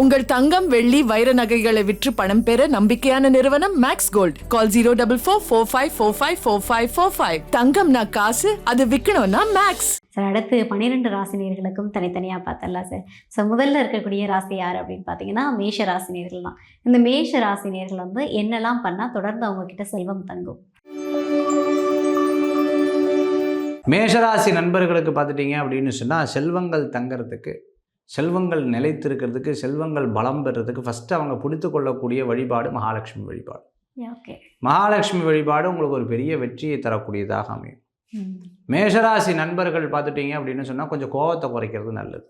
உங்கள் தங்கம் வெள்ளி வைர நகைகளை விற்று பணம் பெற நம்பிக்கையான நிறுவனம் மேக்ஸ் கோல்ட். கால் 04445454545. தங்கம்னா காசு, அது விற்கணும்னா மேக்ஸ். சார், அடுத்து 12 ராசினியர்களுக்கும் தனித்தனியாக பார்த்தலாம் சார். ஸோ முதல்ல இருக்கக்கூடிய ராசி யார் அப்படின்னு பார்த்தீங்கன்னா மேஷ ராசினியர்கள் தான். இந்த மேஷ ராசினியர்கள் வந்து என்னெல்லாம் பண்ணால் தொடர்ந்து அவங்கக்கிட்ட செல்வம் தங்கும்? மேஷராசி நண்பர்களுக்கு பார்த்துட்டிங்க அப்படின்னு சொன்னால் செல்வங்கள் தங்கிறதுக்கு, செல்வங்கள் நிலைத்திருக்கிறதுக்கு, செல்வங்கள் பலம் பெறுறதுக்கு ஃபஸ்ட்டு அவங்க பிடித்து கொள்ளக்கூடிய வழிபாடு மகாலட்சுமி வழிபாடு. ஓகே. மகாலட்சுமி வழிபாடு உங்களுக்கு ஒரு பெரிய வெற்றியை தரக்கூடியதாக அமையும். மேஷராசி நண்பர்கள் பார்த்துட்டிங்க அப்படின்னு சொன்னால் கொஞ்சம் கோபத்தை குறைக்கிறது நல்லது.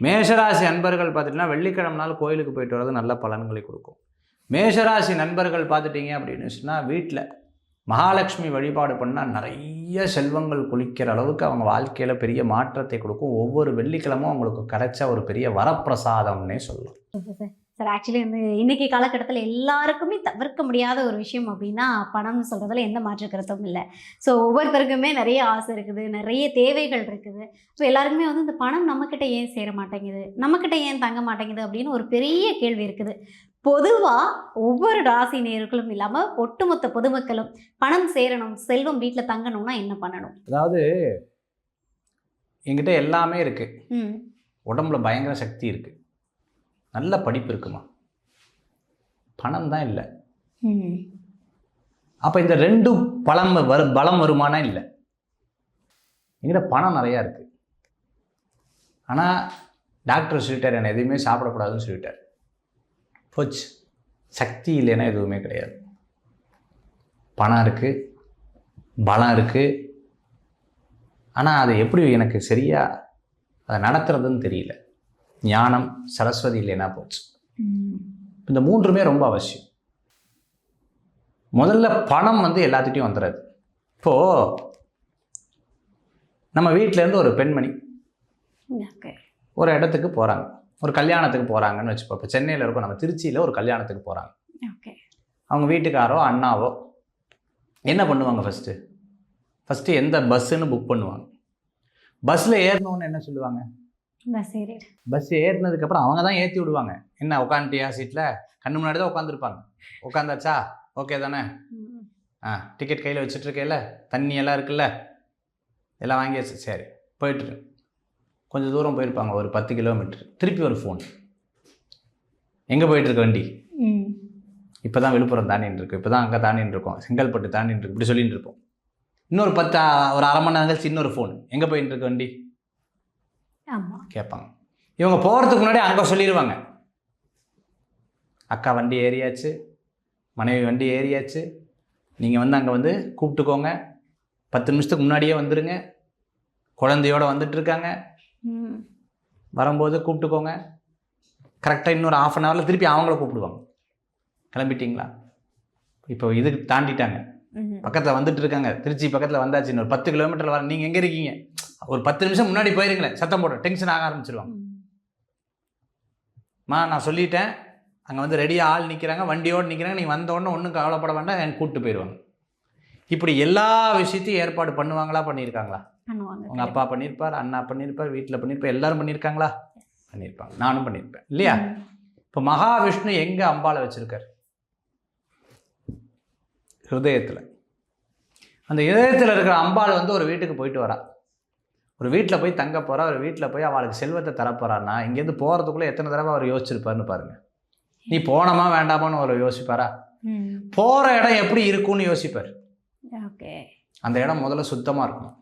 மேஷராசி நண்பர்கள் பார்த்துட்டிங்கன்னா வெள்ளிக்கிழமை நாள் கோயிலுக்கு போயிட்டு வர்றது நல்ல பலன்களை கொடுக்கும். மேஷராசி நண்பர்கள் பார்த்துட்டிங்க அப்படின்னு சொன்னால் வீட்டில் மகாலட்சுமி வழிபாடு பண்ணால் நிறைய செல்வங்கள் குளிக்கிற அளவுக்கு அவங்க வாழ்க்கையில் பெரிய மாற்றத்தை கொடுக்கும். ஒவ்வொரு வெள்ளிக்கிழமும் அவங்களுக்கு கிடைச்ச ஒரு பெரிய வரப்பிரசாதம்னே சொல்லலாம். சார், ஆக்சுவலி வந்து இன்றைக்கி காலகட்டத்தில் எல்லாருக்குமே தவிர்க்க முடியாத ஒரு விஷயம் அப்படின்னா பணம்னு சொல்கிறதுல எந்த மாற்று கருத்தும் இல்லை. ஸோ ஒவ்வொருத்தருக்குமே நிறைய ஆசை இருக்குது, நிறைய தேவைகள் இருக்குது. ஸோ எல்லாருக்குமே வந்து இந்த பணம் நம்மக்கிட்ட ஏன் சேர மாட்டேங்குது, நம்மக்கிட்ட ஏன் தங்க மாட்டேங்குது அப்படின்னு ஒரு பெரிய கேள்வி இருக்குது. பொதுவாக ஒவ்வொரு ராசி நேயர்களும் இல்லாமல் ஒட்டுமொத்த பொதுமக்களும் பணம் சேரணும், செல்வம் வீட்டில் தங்கணும்னா என்ன பண்ணணும்? அதாவது என்கிட்ட எல்லாமே இருக்குது, உடம்புல பயங்கர சக்தி இருக்குது, நல்ல படிப்பு இருக்குமா, பணம் தான் இல்லை. அப்போ இந்த ரெண்டும் பலம் வருமானா இல்லை. என்கிட்ட பணம் நிறையா இருக்குது, ஆனால் டாக்டர் சொல்லிட்டார் என்னை எதுவுமே சாப்பிடக்கூடாதுன்னு சொல்லிட்டார். போச்சு, சக்தி இல்லைன்னா எதுவுமே கிடையாது. பணம் இருக்குது, பலம் இருக்குது, ஆனால் அது எப்படி எனக்கு சரியாக அதை நடத்துறதுன்னு தெரியல. ஞானம் சரஸ்வதி இல்லைன்னா போச்சு. இந்த மூன்றுமே ரொம்ப அவசியம். முதல்ல பணம் வந்து எல்லாத்துட்டையும் வந்துடுறது. இப்போது நம்ம வீட்டிலேருந்து ஒரு பெண்மணி ஒரு இடத்துக்கு போகிறாங்க, ஒரு கல்யாணத்துக்கு போகிறாங்கன்னு வச்சுப்போம். இப்போ சென்னையில் இருக்கோம், நம்ம திருச்சியில் ஒரு கல்யாணத்துக்கு போகிறாங்க. அவங்க வீட்டுக்காரோ அண்ணாவோ என்ன பண்ணுவாங்க? ஃபஸ்ட்டு எந்த பஸ்ஸுன்னு புக் பண்ணுவாங்க. பஸ்ஸில் ஏறணுன்னு என்ன சொல்லுவாங்க? பஸ் ஏறினதுக்கப்புறம் அவங்க தான் ஏற்றி விடுவாங்க. என்ன உட்காந்துட்டியா சீட்டில்? கண்ணு முன்னாடி தான் உட்காந்துருப்பாங்க. உட்காந்தாச்சா? ஓகே தானே? டிக்கெட் கையில் வச்சுட்ருக்கேல்ல, தண்ணி எல்லாம் இருக்குல்ல, எல்லாம் வாங்கியாச்சு, சரி போயிட்டு கொஞ்சம் தூரம் போயிருப்பாங்க, ஒரு 10 கிலோமீட்டர். திருப்பி ஒரு ஃபோன், எங்கே போயிட்டுருக்க வண்டி? இப்போ தான் விழுப்புரம் தாண்டின்னு இருக்கு, இப்போ தான் அங்கே தாண்டின்னு இருக்கோம், செங்கல்பட்டு தாண்டின்னு இருக்கு, இப்படி சொல்லிட்டு இருப்போம். இன்னொரு ஒரு அரை மணி நேரம் கழிச்சு இன்னொரு ஃபோன், எங்கே போயிட்டு இருக்க வண்டி கேட்பாங்க. இவங்க போகிறதுக்கு முன்னாடி அங்கே சொல்லிடுவாங்க, அக்கா வண்டி ஏறியாச்சு, மனைவி வண்டி ஏறியாச்சு, நீங்கள் வந்து அங்கே வந்து கூப்பிட்டுக்கோங்க, 10 நிமிஷத்துக்கு முன்னாடியே வந்துடுங்க, குழந்தையோடு வந்துட்டுருக்காங்க, வரும்போது கூப்பிட்டுக்கோங்க. கரெக்டாக இன்னொரு ½ அன் ஹவரில் திருப்பி அவங்கள கூப்பிடுவாங்க, கிளம்பிட்டிங்களா? இப்போ இதுக்கு தாண்டிட்டாங்க, பக்கத்தில் வந்துட்டு இருக்காங்க, திருச்சி பக்கத்தில் வந்தாச்சு, இன்னொரு 10 கிலோமீட்டரில் வர, நீங்கள் எங்கே இருக்கீங்க? ஒரு 10 நிமிஷம் முன்னாடி போயிருங்களேன், சத்தம் போட டென்ஷன் ஆக ஆரம்பிச்சிருவாங்க. நான் சொல்லிட்டேன், அங்கே வந்து ரெடியாக ஆள் நிற்கிறாங்க, வண்டியோடு நிற்கிறாங்க, நீங்கள் வந்தோடனே ஒன்றும் கவலைப்பட வேண்டாம், எனக்கு கூப்பிட்டு போயிடுவாங்க. இப்படி எல்லா விஷயத்தையும் ஏற்பாடு பண்ணுவாங்களா, பண்ணியிருக்காங்களா? உங்கள் அப்பா பண்ணியிருப்பார், அண்ணா பண்ணியிருப்பார், வீட்டில் பண்ணியிருப்பார், எல்லாரும் பண்ணியிருக்காங்களா? பண்ணியிருப்பாங்க, நானும் பண்ணியிருப்பேன் இல்லையா? இப்போ மகாவிஷ்ணு எங்கே அம்பாளை வச்சுருக்கார்? ஹிருதயத்தில். அந்த இதயத்தில் இருக்கிற அம்பாள் வந்து ஒரு வீட்டுக்கு போயிட்டு வரா, ஒரு வீட்டில் போய் தங்க போகிறா, ஒரு வீட்டில் போய் அவளுக்கு செல்வத்தை தரப்போறான்னா இங்கேருந்து போகிறதுக்குள்ளே எத்தனை தடவை அவர் யோசிச்சிருப்பாருன்னு பாருங்கள். நீ போனோமா வேண்டாமான்னு அவர் யோசிப்பாரா? போகிற இடம் எப்படி இருக்கும்னு யோசிப்பார். அந்த இடம் முதல்ல சுத்தமாக இருக்கணும்.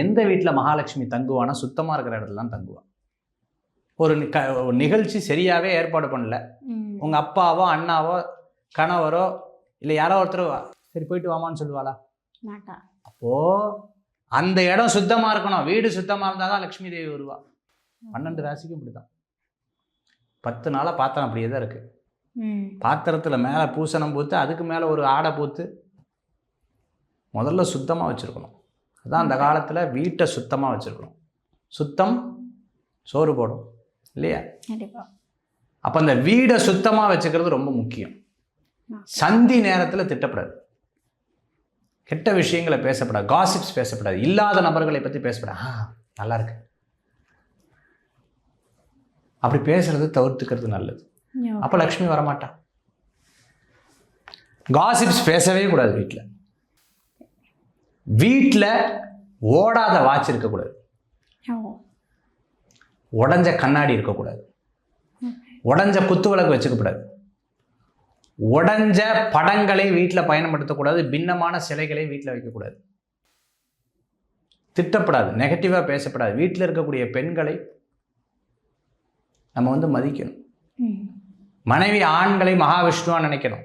எந்த வீட்டில் மகாலட்சுமி தங்குவானா சுத்தமாக இருக்கிற இடத்துல தான் தங்குவான். ஒரு நிகழ்ச்சி சரியாகவே ஏற்பாடு பண்ணல, உங்கள் அப்பாவோ அண்ணாவோ கணவரோ இல்லை யாரோ ஒருத்தர் சரி போயிட்டு வாமான்னு சொல்லுவாளா? அப்போது அந்த இடம் சுத்தமாக இருக்கணும், வீடு சுத்தமாக இருந்தால் தான் லக்ஷ்மி தேவி வருவா. 12 ராசிக்கும் இப்படி தான். 10 நாளாக பாத்திரம் அப்படியே தான் இருக்குது. பாத்திரத்தில் மேலே பூசணம் பூத்து, அதுக்கு மேலே ஒரு ஆடை பூத்து, முதல்ல சுத்தமாக வச்சுருக்கணும். அதுதான் அந்த காலத்தில் வீட்டை சுத்தமாக வச்சுருக்கணும். சுத்தம் சோறு போடும் இல்லையா? அப்போ அந்த வீடை சுத்தமாக வச்சுக்கிறது ரொம்ப முக்கியம். சந்தி நேரத்தில் திட்டப்படாது, கெட்ட விஷயங்களை பேசப்படாது, காசிப்ஸ் பேசப்படாது, இல்லாத நபர்களை பற்றி பேசப்படாது. நல்லா இருக்கு, அப்படி பேசுறது தவிர்த்துக்கிறது நல்லது. அப்போ லக்ஷ்மி வரமாட்டா. காசிப்ஸ் பேசவே கூடாது வீட்டில். வீட்டில் ஓடாத வாட்ச் இருக்கக்கூடாது, உடஞ்ச கண்ணாடி இருக்கக்கூடாது, உடஞ்ச குத்து விளக்கு வச்சுக்கக்கூடாது, உடஞ்ச படங்களை வீட்டில் பயன்படுத்தக்கூடாது, பின்னமான சிலைகளை வீட்டில் வைக்கக்கூடாது, திட்டப்படாது, நெகட்டிவாக பேசப்படாது. வீட்டில் இருக்கக்கூடிய பெண்களை நம்ம வந்து மதிக்கணும். மனைவி ஆண்களை மகாவிஷ்ணுவா நினைக்கணும்.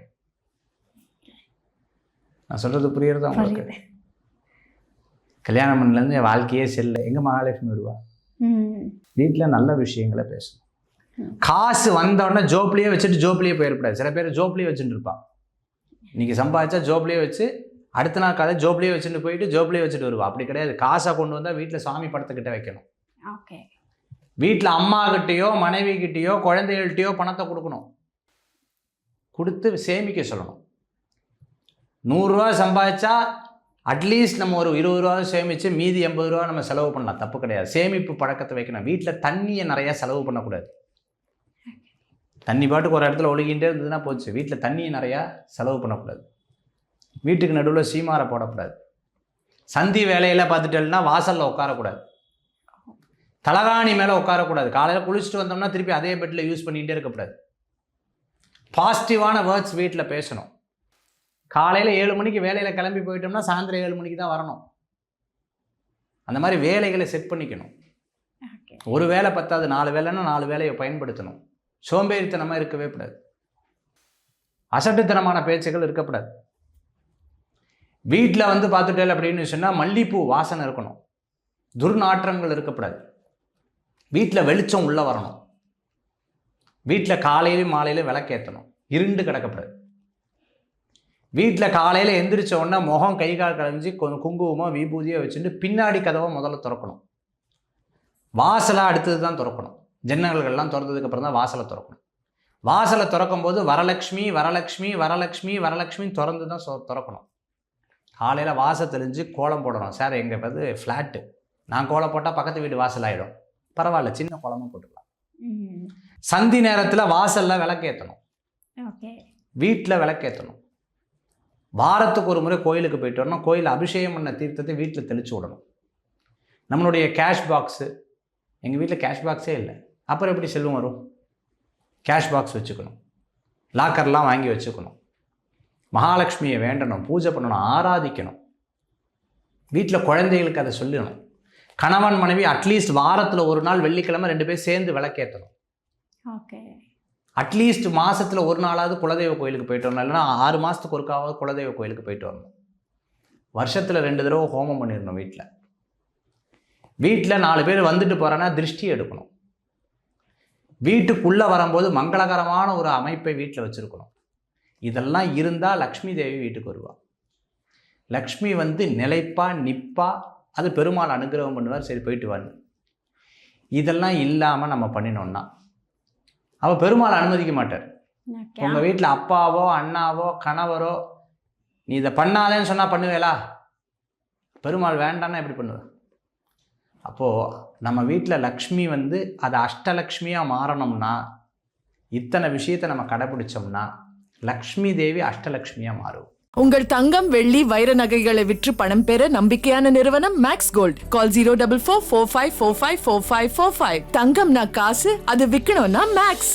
நான் சொல்றது புரியுறதா உங்களுக்கு? கல்யாணம் பண்ணலேருந்து என் வாழ்க்கையே செல்ல, எங்க மகாலட்சுமி வருவா? வீட்டில் நல்ல விஷயங்களை பேசணும். காசு வந்தோடனே ஜோப்லேயே வச்சுட்டு ஜோப்லேயே போயிடக்கூடாது. சில பேர் ஜோப்லேயே வச்சுட்டு இருப்பான். இன்னைக்கு சம்பாதிச்சா ஜோப்லேயே வச்சு அடுத்த நாள் காலை ஜோப்லேயே வச்சுட்டு போயிட்டு ஜோப்லேயே வச்சுட்டு வருவா. அப்படி கிடையாது. காசை கொண்டு வந்தால் வீட்டில் சாமி படத்துக்கிட்ட வைக்கணும். வீட்டில் அம்மா கிட்டேயோ மனைவி கிட்டேயோ குழந்தைகள்கிட்டயோ பணத்தை கொடுக்கணும். கொடுத்து சேமிக்க சொல்லணும். 100 ரூபா சம்பாதிச்சா அட்லீஸ்ட் நம்ம ஒரு 20 ரூபா சேமித்து மீதி 80 ரூபா நம்ம செலவு பண்ணலாம், தப்பு கிடையாது. சேமிப்பு பழக்கத்தை வைக்கணும். வீட்டில் தண்ணியை நிறையா செலவு பண்ணக்கூடாது. தண்ணி பாட்டுக்கு ஒரு இடத்துல ஒழுகின்றே இருந்ததுன்னா போச்சு. வீட்டில் தண்ணியை நிறையா செலவு பண்ணக்கூடாது. வீட்டுக்கு நடுவில் சீமாரை போடக்கூடாது. சந்தி வேலையில் பார்த்துட்டேன்னா வாசலில் உட்காரக்கூடாது. தலகாணி மேலே உட்காரக்கூடாது. காலையில் குளிச்சுட்டு வந்தோம்னா திருப்பி அதே பெட்டில் யூஸ் பண்ணிகிட்டே இருக்கக்கூடாது. பாசிட்டிவான வேர்ட்ஸ் வீட்டில் பேசணும். காலையில் 7 மணிக்கு வேலையில் கிளம்பி போயிட்டோம்னா சாயந்தரம் 7 மணிக்கு தான் வரணும். அந்த மாதிரி வேலைகளை செட் பண்ணிக்கணும். ஒரு வேலை பத்தாது, 4 வேலைன்னா 4 வேலையை பயன்படுத்தணும். சோம்பேறித்தனமாக இருக்கவே கூடாது. அசட்டுத்தனமான பேச்சுகள் இருக்கக்கூடாது. வீட்டில் வந்து பார்த்துட்டேன் அப்படின்னு சொன்னால் மல்லிப்பூ வாசனை இருக்கணும். துர்நாற்றங்கள் இருக்கக்கூடாது. வீட்டில் வெளிச்சம் உள்ளே வரணும். வீட்டில் காலையிலும் மாலையிலும் விளக்கேற்றணும். இருண்டு கிடக்கப்படாது. வீட்டில் காலையில் எந்திரிச்ச உடனே முகம் கை கால் கலைஞ்சி குங்குமமோ விபூதியோ வச்சுட்டு பின்னாடி கதவை முதல்ல திறக்கணும். வாசலை அடுத்தது தான் திறக்கணும். ஜன்னல்கள்லாம் திறந்ததுக்கப்புறம் தான் வாசலை திறக்கணும். வாசலை திறக்கும் போது வரலட்சுமி வரலட்சுமி வரலட்சுமி வரலட்சுமி திறந்து தான் திறக்கணும். காலையில் வாசல் தெளிஞ்சு கோலம் போடணும். சார் எங்கள் வந்து ஃப்ளாட்டு, நான் கோலம் போட்டால் பக்கத்து வீடு வாசல் ஆகிடும். பரவாயில்ல, சின்ன கோலமாக போட்டுக்கலாம். சந்தி நேரத்தில் வாசலில் விளக்கேற்றணும். வீட்டில் விளக்கேற்றணும். வாரத்துக்கு ஒரு முறை கோயிலுக்கு போயிட்டு வரணும். கோயில் அபிஷேகம் பண்ண தீர்த்தத்தை வீட்டில் தெளித்து விடணும். நம்மளுடைய கேஷ் பாக்ஸு, எங்கள் வீட்டில் கேஷ் பாக்ஸே இல்லை, அப்புறம் எப்படி செல்வம் வரும்? கேஷ் பாக்ஸ் வச்சுக்கணும். லாக்கர்லாம் வாங்கி வச்சுக்கணும். மகாலட்சுமியை வேண்டணும், பூஜை பண்ணணும், ஆராதிக்கணும். வீட்டில் குழந்தைகளுக்கு அதை சொல்லணும். கணவன் மனைவி அட்லீஸ்ட் வாரத்தில் ஒரு நாள் வெள்ளிக்கிழமை 2 பேர் சேர்ந்து விளக்கேற்றணும். அட்லீஸ்ட் மாதத்தில் ஒரு நாளாவது குலதெய்வ கோயிலுக்கு போயிட்டு வரணும். இல்லைனா 6 மாதத்துக்கு ஒருக்காவது குலதெய்வ கோயிலுக்கு போயிட்டு வரணும். வருஷத்தில் 2 தடவை ஹோமம் பண்ணிடணும். வீட்டில் 4 பேர் வந்துட்டு போகிறேன்னா திருஷ்டி எடுக்கணும். வீட்டுக்குள்ளே வரும்போது மங்களகரமான ஒரு அமைப்பை வீட்டில் வச்சுருக்கணும். இதெல்லாம் இருந்தால் லக்ஷ்மி தேவி வீட்டுக்கு வருவாள். லக்ஷ்மி வந்து நிலைப்பா நிற்பா. அது பெருமாள் அனுகிரகம் பண்ணுவார். சரி போயிட்டு வாங்க. இதெல்லாம் இல்லாமல் நம்ம பண்ணினோம்னா அவள் பெருமாள் அனுமதிக்க மாட்டார். உங்கள் வீட்டில் அப்பாவோ அண்ணாவோ கணவரோ நீ இதை பண்ணாதேன்னு சொன்னால் பண்ணுவேலா? பெருமாள் வேண்டான்னா எப்படி பண்ணுவேன்? அப்போது நம்ம வீட்டில் லக்ஷ்மி வந்து அது அஷ்டலக்ஷ்மியாக மாறணும்னா இத்தனை விஷயத்தை நம்ம கடைபிடிச்சோம்னா லக்ஷ்மி தேவி அஷ்டலக்ஷ்மியாக மாறும். உங்கள் தங்கம் வெள்ளி வைர நகைகளை விற்று பணம் பெற நம்பிக்கையான நிறுவனம் மேக்ஸ் கோல்ட். கால் 04445454545. தங்கம்னா காசு, அது விற்கணும்னா மேக்ஸ்.